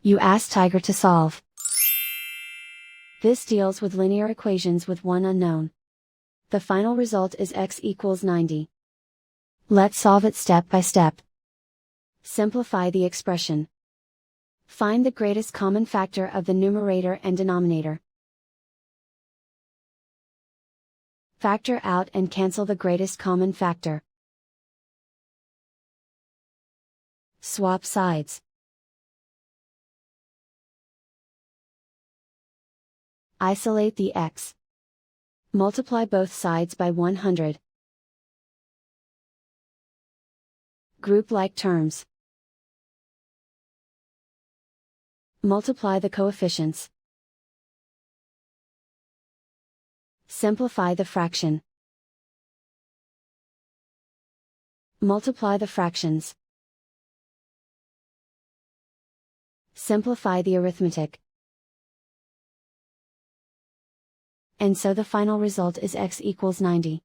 You ask Tiger to solve. This deals with linear equations with one unknown. The final result is x equals 90. Let's solve it step by step. Simplify the expression. Find the greatest common factor of the numerator and denominator. Factor out and cancel the greatest common factor. Swap sides. Isolate the x. Multiply both sides by 100. Group like terms. Multiply the coefficients. Simplify the fraction. Multiply the fractions. Simplify the arithmetic. And so the final result is x equals 90.